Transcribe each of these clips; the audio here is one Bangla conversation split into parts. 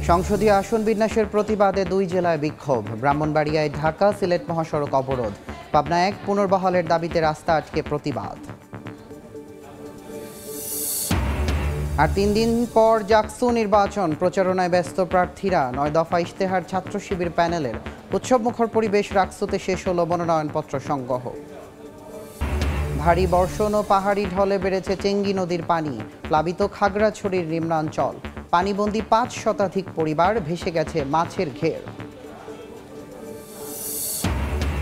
সংসদীয় আসন বিন্যাসের প্রতিবাদে দুই জেলায় বিক্ষোভ। ব্রাহ্মণবাড়িয়ায় ঢাকা সিলেট মহাসড়ক অবরোধ। পাবনা 1 পুনর্বহালের দাবিতে রাস্তা আটকে প্রতিবাদ। আর 3 দিন পর জাকসু নির্বাচন, প্রচারণায় ব্যস্ত প্রার্থীরা। 9 দফা ইশতেহার ছাত্র শিবির প্যানেলের। উৎসবমুখর পরিবেশ রাকসুতে শেষ হলো মনোনয়নপত্র সংগ্রহ। ভারী বর্ষণ ও পাহাড়ি ঢলে বেড়েছে চেঙ্গি নদীর পানি। প্লাবিত খাগড়াছড়ির নিম্নাঞ্চল। পানিবন্দী 5 শতাধিক পরিবার, ভেসে গেছে মাছের ঘের।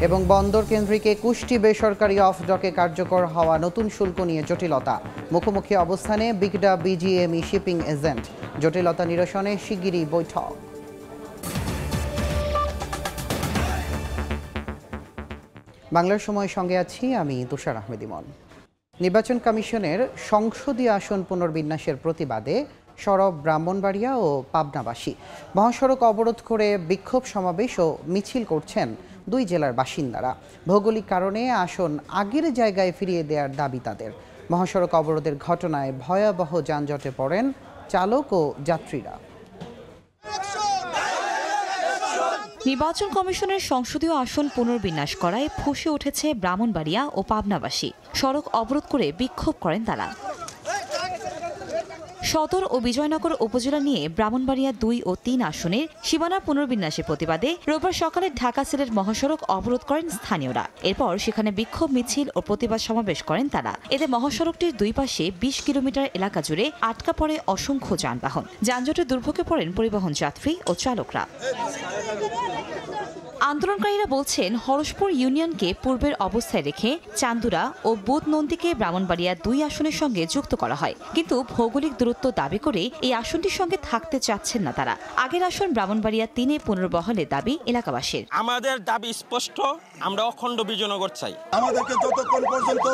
এবং বন্দর কেন্দ্রিক 21টি বেসরকারি অফ ডকে কার্যকর হওয়া নতুন শুল্ক নিয়ে জটিলতা। মুখোমুখি অবস্থানে বিগডা বিজিএমই শিপিং এজেন্ট। জটিলতা নিরসনে শিগগিরই বৈঠক। বাংলার সময় সঙ্গে আছি আমি তুষার আহমেদ ইমন। নির্বাচন কমিশনের সংসদীয় আসন পুনর্বিন্যাসের প্রতিবাদে সরব ব্রাহ্মণবাড়িয়া ও পাবনাবাসী। মহাসড়ক অবরোধ করে বিক্ষোভ সমাবেশ ও মিছিল করছেন দুই জেলার বাসিন্দারা। ভৌগোলিক কারণে আসন আগের জায়গায় ফিরিয়ে দেওয়ার দাবি তাদের। মহাসড়ক অবরোধের ঘটনায় ভয়াবহ যানজটে পড়েন চালক ও যাত্রীরা। নির্বাচন কমিশনের সংসদীয় আসন পুনর্বিন্যাস করায় ফুঁসে উঠেছে ব্রাহ্মণবাড়িয়া ও পাবনাবাসী। সড়ক অবরোধ করে বিক্ষোভ করেন তারা। সদর ও বিজয়নগর উপজেলা নিয়ে ব্রাহ্মণবাড়িয়া 2 ও 3 আসনের সীমানা পুনর্বিন্যাসের প্রতিবাদে রোববার সকালে ঢাকা সিলেট মহাসড়ক অবরোধ করেন স্থানীয়রা। এরপর সেখানে বিক্ষোভ মিছিল ও প্রতিবাদ সমাবেশ করেন তারা। এতে মহাসড়কটির 2 পাশে 20 কিলোমিটার এলাকা জুড়ে আটকা পড়ে অসংখ্য যানবাহন। যানজটে দুর্ভোগে পড়েন পরিবহন যাত্রী ও চালকরা। আন্দোলনকারীরা বলছেন, হরসপুর ইউনিয়নকে পূর্বের অবস্থায় রেখে চান্দুরা ও বুধনন্দীকে ব্রাহ্মণবাড়িয়া 2 আসনের সঙ্গে যুক্ত করা হয়, কিন্তু ভৌগোলিক দূরত্ব দাবি করে এই আসনটির সঙ্গে থাকতে চাচ্ছেন না তারা। আগের আসন ব্রাহ্মণবাড়িয়া 3-এ পুনর্বহালের দাবি এলাকাবাসীর। আমাদের দাবি স্পষ্ট, আমরা অখণ্ড বিজয়নগর চাই। আমাদেরকে যতক্ষণ পর্যন্ত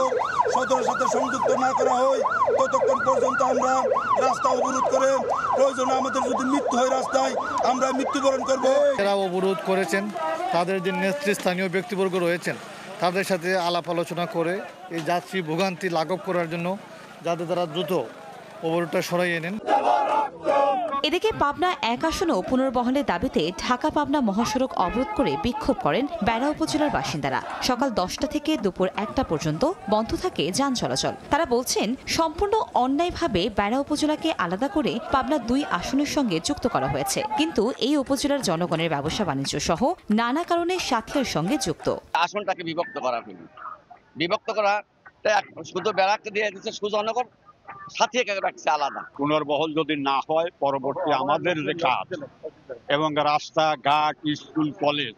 সদরের সাথে সংযুক্ত না করা হয় ততক্ষণ পর্যন্ত আমরা রাস্তা অবরোধ করে, প্রয়োজনে আমাদের যদি মৃত্যু হয় রাস্তায়, আমরা মৃত্যুবরণ করব। এরা অবরোধ করেছেন, তাদের যে নেতৃস্থানীয় ব্যক্তিবর্গ রয়েছেন তাদের সাথে আলাপ আলোচনা করে এই যাত্রী ভোগান্তি লাঘব করার জন্য যাতে তারা দ্রুত অবরোধটা সরাইয়ে নেন। এদিকে পাবনা 1 আসনেও পুনর্বহালের দাবিতে ঢাকা পাবনা মহাসড়ক অবরোধ করে বিক্ষোভ করেন বেড়া উপজেলার বাসিন্দারা। সকাল 10টা থেকে দুপুর 1টা পর্যন্ত বন্ধ থাকে যান চলাচল। তারা বলছেন, সম্পূর্ণ অন্যায়ভাবে বেড়া উপজেলাকে আলাদা করে পাবনা 2 আসনের সঙ্গে যুক্ত করা হয়েছে, কিন্তু এই উপজেলার জনগণের ব্যবসা বাণিজ্য সহ নানা কারণে সাথিয়ার সঙ্গে যুক্ত। আসনটাকে বিভক্ত করা শুধু বেড়াকে দিয়ে দিচ্ছে, সুজনগর আলাদা। পুনর্বহল যদি না হয়, পরবর্তী আমাদের যে কাজ এবং রাস্তাঘাট, স্কুল, কলেজ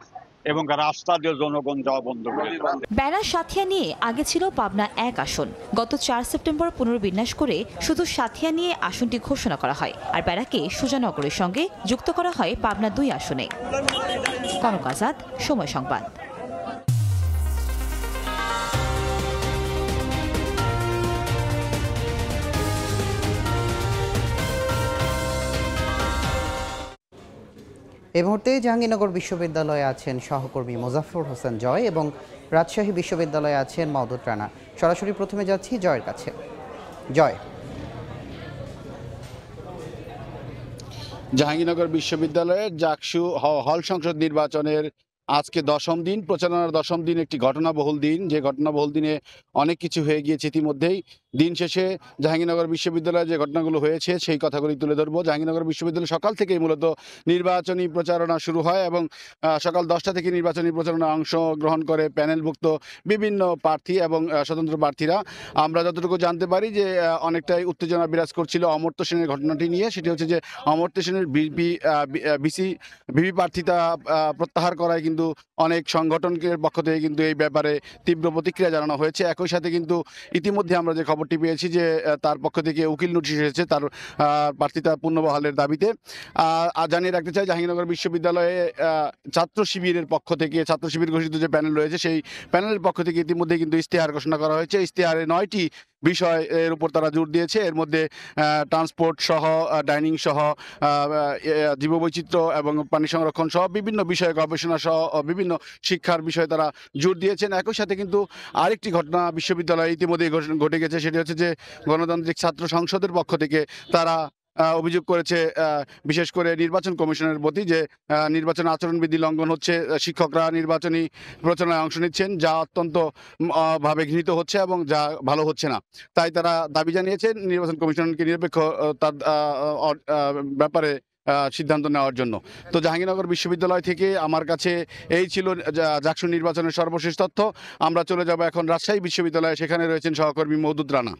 এবং রাস্তা দিয়ে জনগণ যাওয়া বন্ধ করে দেবে। বেড়া সাথিয়া নিয়ে আগে ছিল পাবনা 1 আসন। গত 4 সেপ্টেম্বর পুনর্বিন্যাস করে শুধু সাথিয়া নিয়ে আসনটি ঘোষণা করা হয়, আর বেড়াকে সুজানগরের সঙ্গে যুক্ত করা হয় পাবনা 2 আসনে। কনক আজাদ, সময় সংবাদ। এই মুহূর্তে জাহাঙ্গীরনগর বিশ্ববিদ্যালয়ে আছেন সহকর্মী মোজাফফর হোসেন জয় এবং রাজশাহী বিশ্ববিদ্যালয়ে আছেন মাওদুদ রানা। সরাসরি প্রথমে যাচ্ছি জয়ের কাছে। জয়, জাহাঙ্গীরনগর বিশ্ববিদ্যালয়ের জাকসু হল সংসদ নির্বাচনের আজকে 10ম দিন, প্রচারণার 10ম দিন, একটি ঘটনাবহুল দিন। যে ঘটনাবহুল দিনে অনেক কিছু হয়ে গিয়েছে ইতিমধ্যেই। দিন শেষে জাহাঙ্গীরনগর বিশ্ববিদ্যালয়ে যে ঘটনাগুলো হয়েছে সেই কথাগুলি তুলে ধরবো। জাহাঙ্গীরনগর বিশ্ববিদ্যালয় সকাল থেকেই মূলত নির্বাচনী প্রচারণা শুরু হয় এবং সকাল 10টা থেকে নির্বাচনী প্রচারণা অংশগ্রহণ করে প্যানেলভুক্ত বিভিন্ন প্রার্থী এবং স্বতন্ত্র প্রার্থীরা। আমরা যতটুকু জানতে পারি যে অনেকটাই উত্তেজনা বিরাজ করছিল অমর্ত্য সেনের ঘটনাটি নিয়ে। সেটি হচ্ছে যে অমর্ত্য সেনের ভিপি প্রার্থিতা প্রত্যাহার করায় কিন্তু অনেক সংগঠনের পক্ষ থেকে কিন্তু এই ব্যাপারে তীব্র প্রতিক্রিয়া জানানো হয়েছে। একই সাথে কিন্তু ইতিমধ্যে আমরা যে খবরটি পেয়েছি যে তার পক্ষ থেকে উকিল নোটিশ এসেছে তার প্রার্থিতা পুনর্বহালের দাবিতে। আর জানিয়ে রাখতে চাই, জাহাঙ্গীরনগর বিশ্ববিদ্যালয়ে ছাত্র শিবিরের পক্ষ থেকে, ছাত্র শিবির ঘোষিত যে প্যানেল রয়েছে সেই প্যানেলের পক্ষ থেকে ইতিমধ্যে কিন্তু ইশতেহার ঘোষণা করা হয়েছে। ইশতেহারে 9টি বিষয়ের উপর তারা জোর দিয়েছে। এর মধ্যে ট্রান্সপোর্ট সহ, ডাইনিং সহ, জীববৈচিত্র্য এবং পানি সংরক্ষণ সহ বিভিন্ন বিষয়ে গবেষণা সহ বিভিন্ন শিক্ষার বিষয়ে তারা জোর দিয়েছেন। একই সাথে কিন্তু আরেকটি ঘটনা বিশ্ববিদ্যালয়ে ইতিমধ্যেই ঘটে গেছে, সেটি হচ্ছে যে গণতান্ত্রিক ছাত্র সংসদের পক্ষ থেকে তারা অভিযোগ করেছে বিশেষ করে নির্বাচন কমিশনের প্রতি যে নির্বাচন আচরণবিধি লঙ্ঘন হচ্ছে, শিক্ষকরা নির্বাচনী প্রচারণায় অংশ নিচ্ছেন যা অত্যন্ত ভাবে ঘৃণিত হচ্ছে এবং যা ভালো হচ্ছে না। তাই তারা দাবি জানিয়েছেন নির্বাচন কমিশনকে নিরপেক্ষ তার ব্যাপারে সিদ্ধান্ত নেওয়ার জন্য। তো জাহাঙ্গীরনগর বিশ্ববিদ্যালয় থেকে আমার কাছে এই ছিল জাকসু নির্বাচনের সর্বশেষ তথ্য। আমরা চলে যাব এখন রাজশাহী বিশ্ববিদ্যালয়ে, সেখানে রয়েছেন সহকর্মী মওদুদ রানা।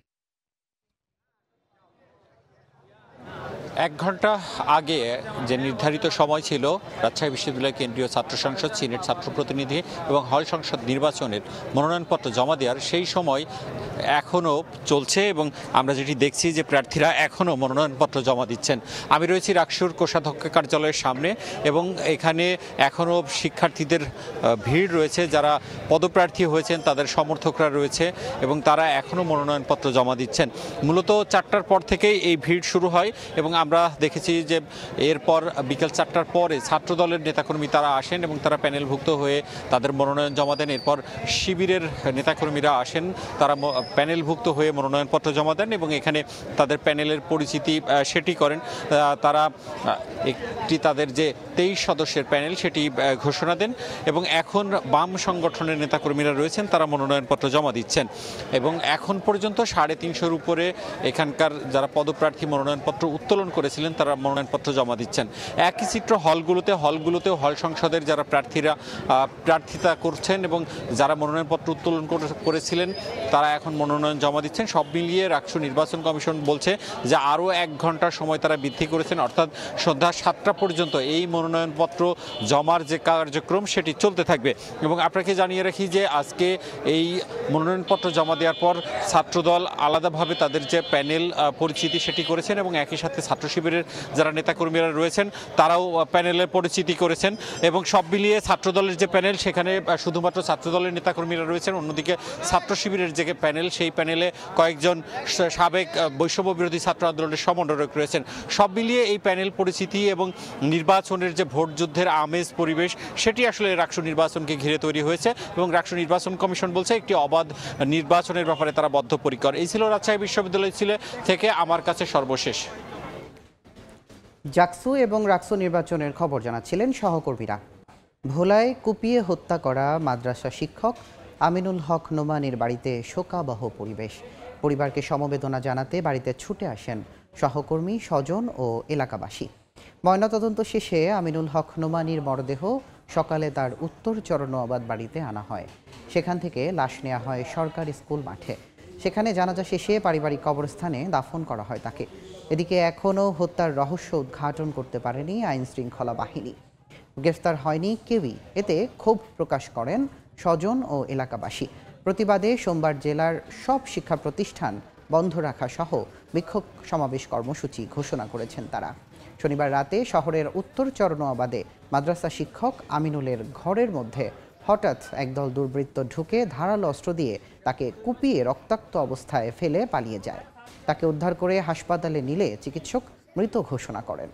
1 ঘন্টা আগে যে নির্ধারিত সময় ছিল রাজশাহী বিশ্ববিদ্যালয় কেন্দ্রীয় ছাত্র সংসদ, সিনেট ছাত্র প্রতিনিধি এবং হল সংসদ নির্বাচনের মনোনয়নপত্র জমা দেওয়ার, সেই সময় এখনও চলছে এবং আমরা যেটি দেখছি যে প্রার্থীরা এখনও মনোনয়নপত্র জমা দিচ্ছেন। আমি রয়েছি রাকসুর কোষাধ্যক্ষ কার্যালয়ের সামনে এবং এখানে এখনও শিক্ষার্থীদের ভিড় রয়েছে, যারা পদপ্রার্থী হয়েছেন তাদের সমর্থকরা রয়েছে এবং তারা এখনও মনোনয়নপত্র জমা দিচ্ছেন। মূলত 4টার পর থেকেই এই ভিড় শুরু হয় এবং আমরা দেখেছি যে এরপর বিকেল 4টার পরে ছাত্রদলের নেতাকর্মী তারা আসেন এবং তারা প্যানেলভুক্ত হয়ে তাদের মনোনয়ন জমা দেন। এরপর শিবিরের নেতাকর্মীরা আসেন, তারা প্যানেলভুক্ত হয়ে মনোনয়নপত্র জমা দেন এবং এখানে তাদের প্যানেলের পরিচিতি সেটি করেন। তারা একটি তাদের যে 23 সদস্যের প্যানেল সেটি ঘোষণা দেন এবং এখন বাম সংগঠনের নেতাকর্মীরা রয়েছেন, তারা মনোনয়নপত্র জমা দিচ্ছেন এবং এখন পর্যন্ত 350-এর উপরে এখানকার যারা পদপ্রার্থী মনোনয়নপত্র উত্তোলন করেছিলেন তারা মনোনয়নপত্র জমা দিচ্ছেন। একই চিত্র হলগুলোতেও হল সংসদের যারা প্রার্থীরা প্রার্থিতা করছেন এবং যারা মনোনয়নপত্র উত্তোলন করেছিলেন তারা এখন মনোনয়ন জমা দিচ্ছেন। সব মিলিয়ে রাকসু নির্বাচন কমিশন বলছে যে আরও 1 ঘন্টার সময় তারা বৃদ্ধি করেছেন, অর্থাৎ সন্ধ্যা 7টা পর্যন্ত এই মনোনয়নপত্র জমার যে কার্যক্রম সেটি চলতে থাকবে। এবং আপনাকে জানিয়ে রাখি যে আজকে এই মনোনয়নপত্র জমা দেওয়ার পর ছাত্রদল আলাদাভাবে তাদের যে প্যানেল পরিচিতি সেটি করেছেন এবং একই সাথে ছাত্র শিবিরের যারা নেতাকর্মীরা রয়েছেন তারাও প্যানেলের পরিচিতি করেছেন এবং সব মিলিয়ে ছাত্রদলের যে প্যানেল সেখানে শুধুমাত্র ছাত্রদলের নেতাকর্মীরা রয়েছেন, অন্যদিকে ছাত্র শিবিরের যে প্যানেল সেই প্যানেলে কয়েকজন সাবেক বৈষম্য বিরোধী ছাত্র আন্দোলনের সমন্বয়ক রয়েছেন। সব মিলিয়ে এই প্যানেল পরিচিতি এবং নির্বাচনের যে ভোট যুদ্ধের আমেজ পরিবেশ সেটি আসলে রাকসু নির্বাচনকে ঘিরে তৈরি হয়েছে এবং রাকসু নির্বাচন কমিশন বলছে একটি অবাধ নির্বাচনের ব্যাপারে তারা বদ্ধপরিকর। এই ছিল রাজশাহী বিশ্ববিদ্যালয় থেকে আমার কাছে সর্বশেষ। জাকসু এবং রাকসু নির্বাচনের খবর জানাচ্ছিলেন সহকর্মীরা। ভোলায় কুপিয়ে হত্যা করা মাদ্রাসা শিক্ষক আমিনুল হক নোমানের বাড়িতে শোকাবহ পরিবেশ। পরিবারকে সমবেদনা জানাতে বাড়িতে ছুটে আসেন সহকর্মী, স্বজন ও এলাকাবাসী। ময়নাতদন্ত শেষে আমিনুল হক নোমানির মরদেহ সকালে তার উত্তর চরনোয়াবাদ বাড়িতে আনা হয়। সেখান থেকে লাশ নেওয়া হয় সরকারি স্কুল মাঠে। সেখানে জানাজা শেষে পারিবারিক কবরস্থানে দাফন করা হয় তাকে। এদিকে এখনও হত্যার রহস্য উদ্ঘাটন করতে পারেনি আইনশৃঙ্খলা বাহিনী। গ্রেফতার হয়নি কেউই। এতে ক্ষোভ প্রকাশ করেন স্বজন ও এলাকাবাসী। প্রতিবাদে সোমবার জেলার সব শিক্ষা প্রতিষ্ঠান বন্ধ রাখা সহ বিক্ষোভ সমাবেশ কর্মসূচি ঘোষণা করেছেন তারা। শনিবার রাতে শহরের উত্তর চরনোয়াবাদে মাদ্রাসা শিক্ষক আমিনুলের ঘরের মধ্যে হঠাৎ একদল দুর্বৃত্ত ঢুকে ধারালো অস্ত্র দিয়ে তাকে কুপিয়ে রক্তাক্ত অবস্থায় ফেলে পালিয়ে যায়। তাকে উদ্ধার করে হাসপাতালে নিলে চিকিৎসক মৃত ঘোষণা করেন।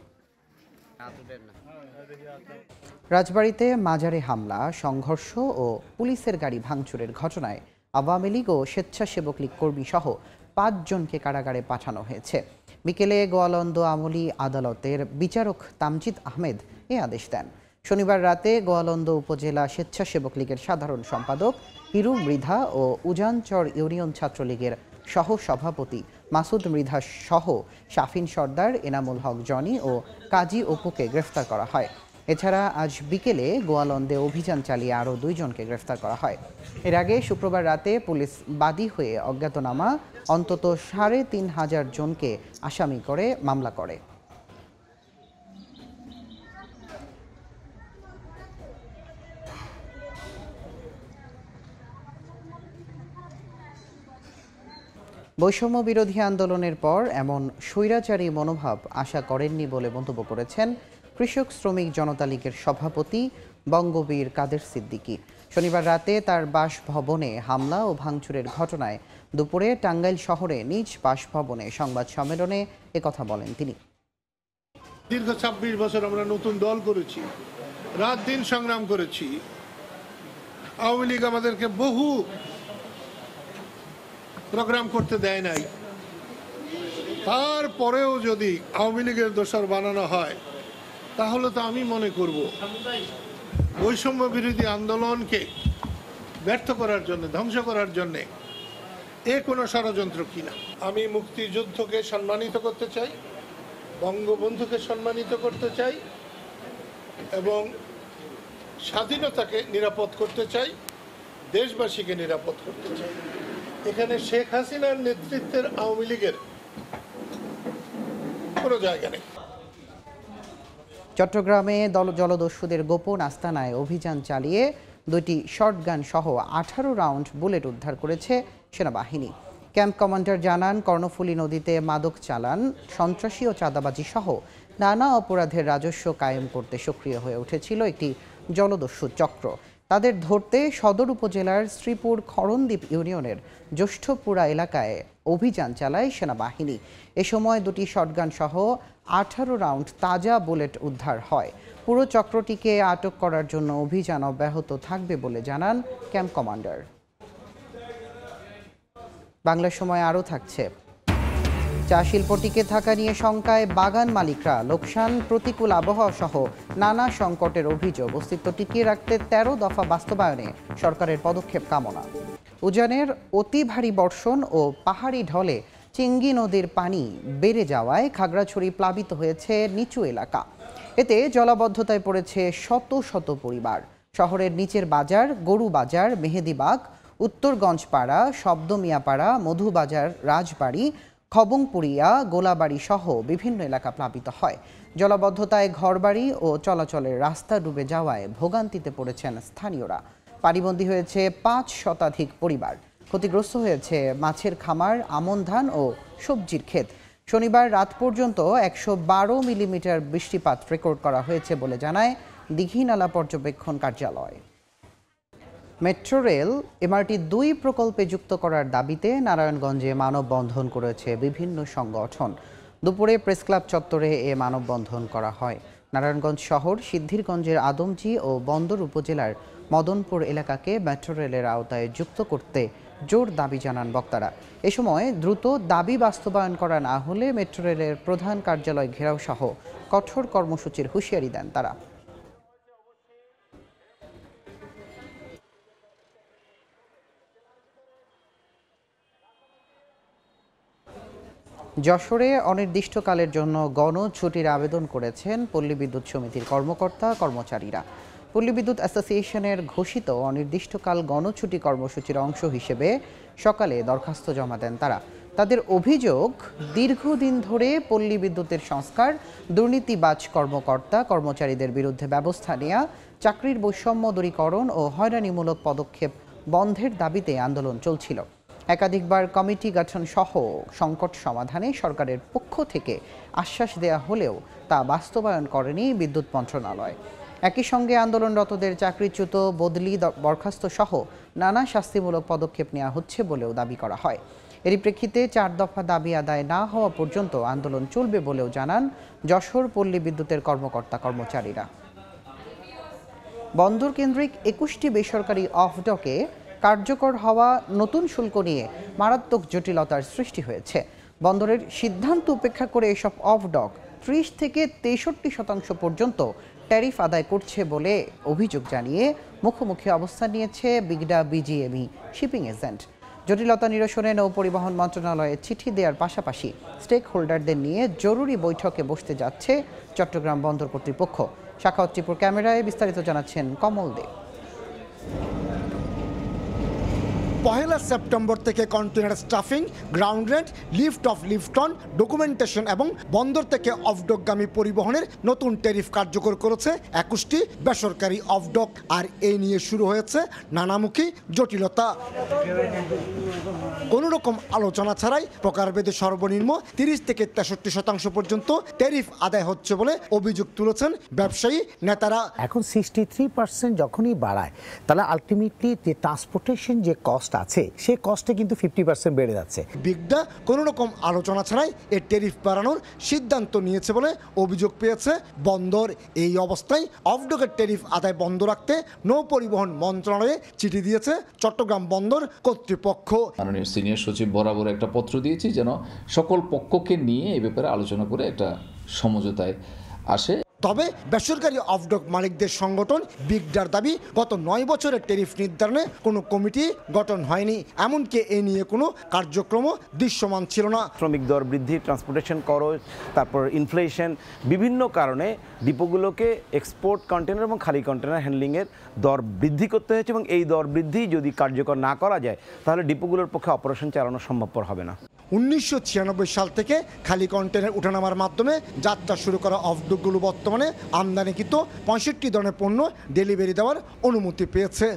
রাজবাড়ীতে মাজারে হামলা, সংঘর্ষ ও পুলিশের গাড়ি ভাঙচুরের ঘটনায় আওয়ামী লীগ ও স্বেচ্ছাসেবক লীগ কর্মী সহ 5 জনকে কারাগারে পাঠানো হয়েছে। বিকেলে গোয়ালন্দ আমলি আদালতের বিচারক তামজিদ আহমেদ এ আদেশ দেন। শনিবার রাতে গোয়ালন্দ উপজেলা স্বেচ্ছাসেবক লীগের সাধারণ সম্পাদক হিরু মৃধা ও উজানচর ইউনিয়ন ছাত্রলীগের সহ সভাপতি মাসুদ মৃধা সহ শাফিন সর্দার, এনামুল হক জনি ও কাজী অপুকে গ্রেফতার করা হয়। এছাড়া আজ বিকেলে গোয়ালন্দে অভিযান চালিয়ে আরও 2 জনকে গ্রেফতার করা হয়। এর আগে শুক্রবার রাতে পুলিশ বাদী হয়ে অজ্ঞাতনামা অন্তত 3500 জনকে আসামি করে মামলা করে। বৈষম্য বিরোধী আন্দোলনের পর এমন স্বৈরাচারী মনোভাব আশা করেননি বলে মন্তব্য করেছেন কৃষক শ্রমিক জনতা লীগের সভাপতি বঙ্গবীর কাদের সিদ্দিকী। শনিবার রাতে তার বাসভবনে হামলা ও ভাঙচুরের ঘটনায় দুপুরে টাঙ্গাইল শহরে নিজ বাসভবনে সংবাদ সম্মেলনে একথা বলেন তিনি। দীর্ঘ ২৬ বছর আমরা নতুন দল করেছি, রাত দিন সংগ্রাম করেছি। আওয়ামী লীগ আমাদেরকে বহু প্রোগ্রাম করতে দেয় নাই। তারপরেও যদি আওয়ামী লীগের দোসর বানানো হয়, তাহলে তো আমি মনে করব বৈষম্য বিরোধী আন্দোলনকে ব্যর্থ করার জন্য, ধ্বংস করার জন্যে কোনো ষড়যন্ত্র কিনা। আমি মুক্তিযুদ্ধকে সম্মানিত করতে চাই, বঙ্গবন্ধুকে সম্মানিত করতে চাই এবং স্বাধীনতাকে নিরাপদ করতে চাই, দেশবাসীকে নিরাপদ করতে চাই। এখানে শেখ হাসিনার নেতৃত্বের আওয়ামী লীগের কোনো জায়গা নেই। চট্টগ্রামে জলদস্যুদের গোপন আস্তানায় অভিযান চালিয়ে 2টি শর্টগান সহ 18 রাউন্ড বুলেট উদ্ধার করেছে সেনাবাহিনী। ক্যাম্প কমান্ডার জানান, কর্ণফুলী নদীতে মাদক চালান, সন্ত্রাসী ও চাঁদাবাজি সহ নানা অপরাধের রাজস্ব কায়েম করতে সক্রিয় হয়ে উঠেছিল একটি জলদস্যু চক্র। তাদের ধরতে সদর উপজেলার শ্রীপুর খরণদ্বীপ ইউনিয়নের জ্যেষ্ঠপুরা এলাকায় অভিযান চালায় সেনাবাহিনী। এ সময় 2টি শটগান সহ 18 রাউন্ড তাজা বুলেট উদ্ধার হয়। পুরো চক্রটিকে আটক করার জন্য অভিযান অব্যাহত থাকবে বলে জানান ক্যাম্প কমান্ডার। বাংলার সময় আরও থাকছে। চা শিল্প টিকে থাকা নিয়ে শঙ্কায় বাগান মালিকরা। লোকসান, প্রতিকূল আবহাওয়া সহ নানা সংকটের অভিযোগ। অস্তিত্ব টিকিয়ে রাখতে 13 দফা বাস্তবায়নে সরকারের পদক্ষেপ কামনা। উজানের অতি ভারী বর্ষণ ও পাহাড়ি ঢলে চিঙ্গি নদীর পানি বেড়ে যাওয়ায় খাগড়াছড়ি প্লাবিত হয়েছে নিচু এলাকা। এতে জলাবদ্ধতায় পড়েছে শত শত পরিবার। শহরের নিচের বাজার, গরু বাজার, মেহেদিবাগ, উত্তরগঞ্জপাড়া, শব্দমিয়াপাড়া, মধুবাজার, রাজবাড়ি, খবংপুরিয়া, গোলাবাড়ি সহ বিভিন্ন এলাকা প্লাবিত হয়। জলাবদ্ধতায় ঘরবাড়ি ও চলাচলের রাস্তা ডুবে যাওয়ায় ভোগান্তিতে পড়েছেন স্থানীয়রা। পানিবন্দী হয়েছে 5 শতাধিক পরিবার। ক্ষতিগ্রস্ত হয়েছে মাছের খামার, আমন ধান ও সবজির ক্ষেত। শনিবার রাত পর্যন্ত 112 মিলিমিটার বৃষ্টিপাত রেকর্ড করা হয়েছে বলে জানায় দীঘিনালা পর্যবেক্ষণ কার্যালয়। মেট্রো রেল এমআরটি 2 প্রকল্পে যুক্ত করার দাবিতে নারায়ণগঞ্জে মানববন্ধন করেছে বিভিন্ন সংগঠন। দুপুরে প্রেসক্লাব চত্বরে এ মানববন্ধন করা হয়। নারায়ণগঞ্জ শহর, সিদ্ধিরগঞ্জের আদমজী ও বন্দর উপজেলার মদনপুর এলাকাকে মেট্রো রেলের আওতায় যুক্ত করতে জোর দাবি জানান বক্তারা। এ সময় দ্রুত দাবি বাস্তবায়ন করা না হলে মেট্রো রেলের প্রধান কার্যালয় ঘেরাও সহ কঠোর কর্মসূচির হুঁশিয়ারি দেন তারা। যশোরে অনির্দিষ্টকালের জন্য গণছুটির আবেদন করেছেন পল্লী বিদ্যুৎ সমিতির কর্মকর্তা কর্মচারীরা। পল্লী বিদ্যুৎ অ্যাসোসিয়েশনের ঘোষিত অনির্দিষ্টকাল গণছুটি কর্মসূচির অংশ হিসেবে সকালে দরখাস্ত জমা দেন তারা। তাদের অভিযোগ, দীর্ঘদিন ধরে পল্লী বিদ্যুতের সংস্কার, দুর্নীতিবাজ কর্মকর্তা কর্মচারীদের বিরুদ্ধে ব্যবস্থা নেওয়া, চাকরির বৈষম্য দূরীকরণ ও হয়রানিমূলক পদক্ষেপ বন্ধের দাবিতে আন্দোলন চলছিল। একাধিকবার কমিটি গঠন সহ সংকট সমাধানে সরকারের পক্ষ থেকে আশ্বাস দেয়া হলেও তা বাস্তবায়ন করেনি বিদ্যুৎ মন্ত্রণালয়। একই সঙ্গে আন্দোলনরতদের চাকরিচ্যুত, বদলি, বরখাস্ত সহ নানা শাস্তিমূলক পদক্ষেপ নেওয়া হচ্ছে বলেও দাবি করা হয়। এরই প্রেক্ষিতে 4 দফা দাবি আদায় না হওয়া পর্যন্ত আন্দোলন চলবে বলেও জানান যশোর পল্লী বিদ্যুতের কর্মকর্তা কর্মচারীরা। বন্দর কেন্দ্রিক 21টি বেসরকারি অফডকে কার্যকর হওয়া নতুন শুল্ক নিয়ে মারাত্মক জটিলতার সৃষ্টি হয়েছে। বন্দরের সিদ্ধান্ত উপেক্ষা করে এসব অফডক 30 থেকে 63% পর্যন্ত ট্যারিফ আদায় করছে বলে অভিযোগ জানিয়ে মুখোমুখি অবস্থান নিয়েছে বিগডা বিজিএমই শিপিং এজেন্ট। জটিলতা নিরসনে নৌ পরিবহন মন্ত্রণালয়ে চিঠি দেওয়ার পাশাপাশি স্টেক হোল্ডারদের নিয়ে জরুরি বৈঠকে বসতে যাচ্ছে চট্টগ্রাম বন্দর কর্তৃপক্ষ। সাখাওয়াত টিপুর ক্যামেরায় বিস্তারিত জানাচ্ছেন কমল দেব। 1 সেপ্টেম্বর থেকে container stuffing, ground rent, lift of lift on, documentation এবং বন্দর থেকে অফডকগামী পরিবহনের নতুন ট্যারিফ কার্যকর করেছে 21টি বেসরকারি অফডক। আর এই নিয়ে শুরু হয়েছে নানামুখী জটিলতা। কোনো রকম আলোচনা ছাড়াই প্রকারভেদে সর্বনিম্ন 30 থেকে 63% পর্যন্ত ট্যারিফ আদায় হচ্ছে বলে অভিযোগ তুলেছেন ব্যবসায়ী নেতারা। এখন 63% যখনই বাড়ায় তাহলে আলটিমেটলি যে ট্রান্সপোর্টেশন যে কস্ট আছে সেই কস্টে কিন্তু 50% বেড়ে যাচ্ছে। বিগডা কোনো রকম আলোচনা ছাড়াই এই ট্যারিফ বাড়ানোর সিদ্ধান্ত নিয়েছে বলে অভিযোগ পেয়েছে বন্দর। এই অবস্থায় অফডকের ট্যারিফ আদায় বন্ধ রাখতে নৌ পরিবহন মন্ত্রণালয়ে চিঠি দিয়েছে চট্টগ্রাম বন্দর কর্তৃপক্ষ। মাননীয় সিনিয়র সচিব বরাবর একটা পত্র দিয়েছি যেন সকল পক্ষকে নিয়ে এই ব্যাপারে আলোচনা করে একটা সমঝোতায় আসে। তবে বেসরকারি অফডক মালিকদের সংগঠন বিগডার দাবি গত 9 বছরের ট্যারিফ নির্ধারণে কোনো কমিটি গঠন হয়নি, এমনকি এ নিয়ে কোনো কার্যক্রম দৃশ্যমান ছিল না। শ্রমিক দর বৃদ্ধি, ট্রান্সপোর্টেশন খরচ, তারপর ইনফ্লেশন, বিভিন্ন কারণে ডিপোগুলোকে এক্সপোর্ট কন্টেনার এবং খালি কন্টেনার হ্যান্ডলিংয়ের দর বৃদ্ধি করতে হয়েছে এবং এই দর বৃদ্ধি যদি কার্যকর না করা যায় তাহলে ডিপোগুলোর পক্ষে অপারেশন চালানো সম্ভবপর হবে না। 1996 সাল থেকে খালি কন্টেনার উঠানামার মাধ্যমে যাত্রা শুরু করা অফডকগুলো বর্তমানে আমদানিকৃত 65 ধরনের পণ্য ডেলিভারি দেওয়ার অনুমতি পেয়েছে।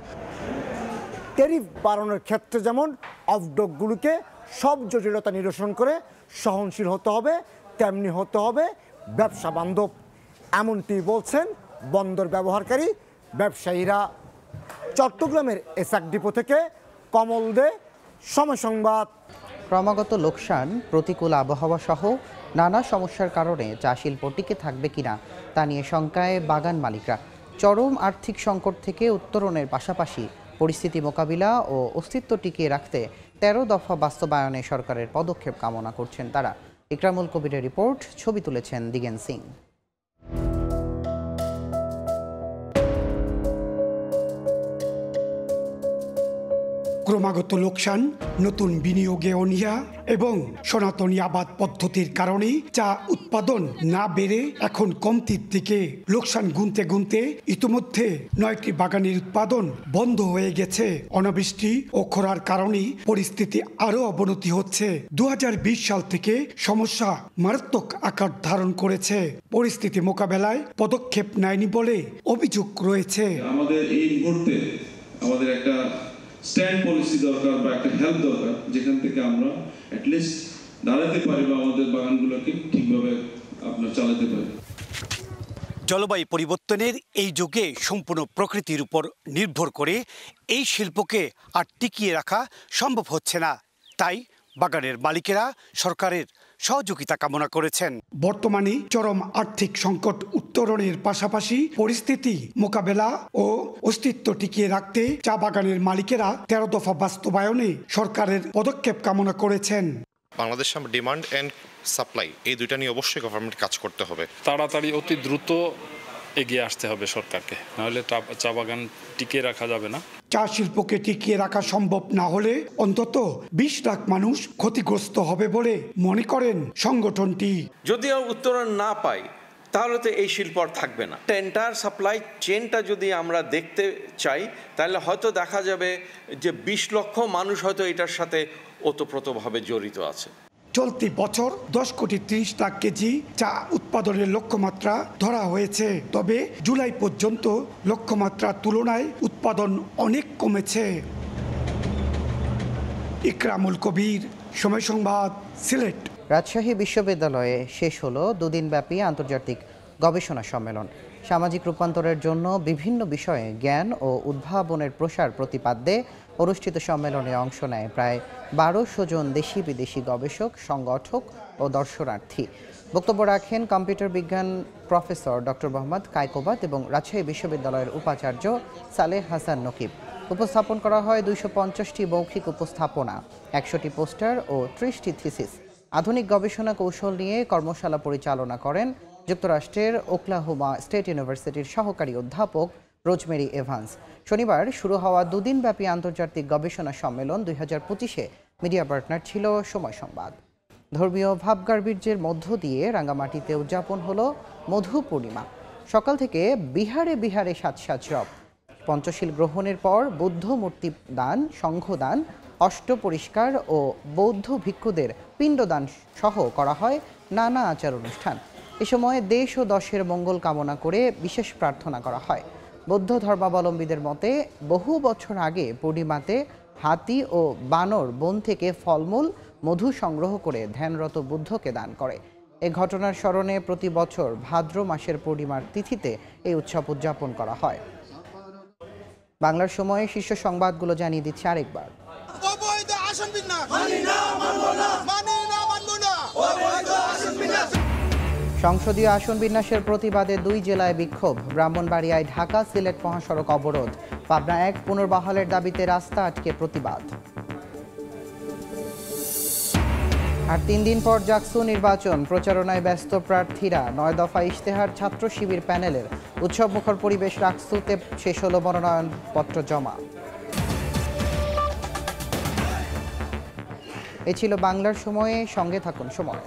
ট্যারিফ বাড়ানোর ক্ষেত্রে যেমন অফডকগুলোকে সব জটিলতা নিরসন করে সহনশীল হতে হবে, তেমনি হতে হবে ব্যবসা বান্ধব, এমনটি বলছেন বন্দর ব্যবহারকারী ব্যবসায়ীরা। চট্টগ্রামের এসআক ডিপো থেকে কমল দে, সময় সংবাদ। ক্রমাগত লোকসান, প্রতিকূল আবহাওয়া সহ নানা সমস্যার কারণে চা শিল্প টিকে থাকবে কিনা তা নিয়ে শঙ্কায় বাগান মালিকরা। চরম আর্থিক সংকট থেকে উত্তরণের পাশাপাশি পরিস্থিতি মোকাবিলা ও অস্তিত্ব টিকিয়ে রাখতে 13 দফা বাস্তবায়নে সরকারের পদক্ষেপ কামনা করছেন তারা। ইকরামুল কবিরের রিপোর্ট, ছবি তুলেছেন দিগেন সিং। ক্রমাগত লোকসান, নতুন বিনিয়োগে অনীহা এবং সনাতনী আবাদ পদ্ধতির কারণে চা উৎপাদন না বেড়ে এখন কমতির দিকে। লোকসান গুনতে গুনতে ইতিমধ্যে 9টি বাগানের উৎপাদন বন্ধ হয়ে গেছে। অনাবৃষ্টি ও খরার কারণে পরিস্থিতি আরও অবনতি হচ্ছে। 2020 সাল থেকে সমস্যা মারাত্মক আকার ধারণ করেছে। পরিস্থিতি মোকাবেলায় পদক্ষেপ নেয়নি বলে অভিযোগ রয়েছে। আমাদের এই মুহূর্তে আমাদের একটা স্ট্যান্ড পলিসি দরকার বা একটা হেল্প দরকার, যেখান থেকে আমরা অ্যাটলিস্ট দাঁড়াতে পারি বা আমাদের বাগানগুলোকে ঠিকভাবে আপনার চালাতে পারি। জলবায়ু পরিবর্তনের এই যুগে সম্পূর্ণ প্রকৃতির উপর নির্ভর করে এই শিল্পকে আর টিকিয়ে রাখা সম্ভব হচ্ছে না। তাই বাগানের মালিকেরা সরকারের সহযোগিতা কামনা করেছেন। বর্তমানে চরম আর্থিক সংকট উত্তরণের পাশাপাশি পরিস্থিতি মোকাবেলা ও অস্তিত্ব টিকিয়ে রাখতে চা বাগানের মালিকেরা 13 দফা বাস্তবায়নে সরকারের পদক্ষেপ কামনা করেছেন। বাংলাদেশ ডিমান্ড অ্যান্ড সাপ্লাই এই দুইটা নিয়ে অবশ্যই গভর্নমেন্ট কাজ করতে হবে। তাড়াতাড়ি অতি দ্রুত এগিয়ে আসতে হবে সরকারকে, নাহলে চা বাগান টিকিয়ে রাখা যাবে না। চা শিল্পকে টিকিয়ে রাখা সম্ভব না হলে অন্তত 20 লাখ মানুষ ক্ষতিগ্রস্ত হবে বলে মনে করেন সংগঠনটি। যদি উত্তরণ না পাই তাহলে তো এই শিল্প আর থাকবে না। এন্টায়ার সাপ্লাই চেনটা যদি আমরা দেখতে চাই তাহলে হয়তো দেখা যাবে যে 20 লক্ষ মানুষ হয়তো এটার সাথে ওতপ্রোতভাবে জড়িত আছে। চলতি বছর 10 কোটি 30 লাখ কেজি চা উৎপাদনের লক্ষ্যমাত্রা ধরা হয়েছে। তবে জুলাই পর্যন্ত লক্ষ্যমাত্রার তুলনায় উৎপাদন অনেক কমেছে। ইকরামুল কবির, সময় সংবাদ, সিলেট। রাজশাহী বিশ্ববিদ্যালয়ে শেষ হলো দুদিনব্যাপী আন্তর্জাতিক গবেষণা সম্মেলন। সামাজিক রূপান্তরের জন্য বিভিন্ন বিষয়ে জ্ঞান ও উদ্ভাবনের প্রসার প্রতিপাদ্যে অনুষ্ঠিত সম্মেলনে অংশ নেয় প্রায় 1200 জন দেশি বিদেশি গবেষক, সংগঠক ও দর্শনার্থী। বক্তব্য রাখেন কম্পিউটার বিজ্ঞান প্রফেসর ডক্টর মোহাম্মদ কায়কোবাদ এবং রাজশাহী বিশ্ববিদ্যালয়ের উপাচার্য সালেহ হাসান নকিব। উপস্থাপন করা হয় 250টি মৌখিক উপস্থাপনা, 100টি পোস্টার ও 30টি থিসিস। আধুনিক গবেষণা কৌশল নিয়ে কর্মশালা পরিচালনা করেন যুক্তরাষ্ট্রের ওকলাহোমা স্টেট ইউনিভার্সিটির সহকারী অধ্যাপক রোজমেরি এভান্স। শনিবার শুরু হওয়া দুদিনব্যাপী আন্তর্জাতিক গবেষণা সম্মেলন 2025-এ মিডিয়া পার্টনার ছিল সময় সংবাদ। ধর্মীয় ভাবগাম্ভীর্যের মধ্য দিয়ে রাঙ্গামাটিতে উদযাপন হলো মধু পূর্ণিমা। সকাল থেকে বিহারে বিহারে সাজ সাজ রব। পঞ্চশীল গ্রহণের পর বুদ্ধ মূর্তি দান, সংঘদান অষ্টপরিষ্কার ও বৌদ্ধ ভিক্ষুদের পিণ্ডদান সহ করা হয় নানা আচার অনুষ্ঠান। এ সময় দেশ ও দশের মঙ্গল কামনা করে বিশেষ প্রার্থনা করা হয়। বৌদ্ধ ধর্মাবলম্বীদের মতে বহু বছর আগে পূর্ণিমাতে হাতি ও বানর বন থেকে ফলমূল মধু সংগ্রহ করে ধ্যানরত বুদ্ধকে দান করে। এ ঘটনার স্মরণে প্রতি বছর ভাদ্র মাসের পূর্ণিমার তিথিতে এই উৎসব উদযাপন করা হয়। বাংলার সময়ে শীর্ষ সংবাদগুলো জানিয়ে দিচ্ছে আরেকবার। সংসদীয় আসন বিন্যাসের প্রতিবাদে 2 জেলায় বিক্ষোভ। ব্রাহ্মণবাড়িয়ায় ঢাকা সিলেট মহাসড়ক অবরোধ। পাবনা 1 পুনর্বহালের দাবিতে রাস্তা আটকে প্রতিবাদ। আর 3 দিন পর জাকসু নির্বাচন, প্রচারণায় ব্যস্ত প্রার্থীরা। 9 দফা ইশতেহার ছাত্র শিবির প্যানেলের। উৎসবমুখর পরিবেশ রাকসুতে শেষ হলো মনোনয়নপত্র জমা। এ ছিল বাংলার সময়ে, সঙ্গে থাকুন সময়।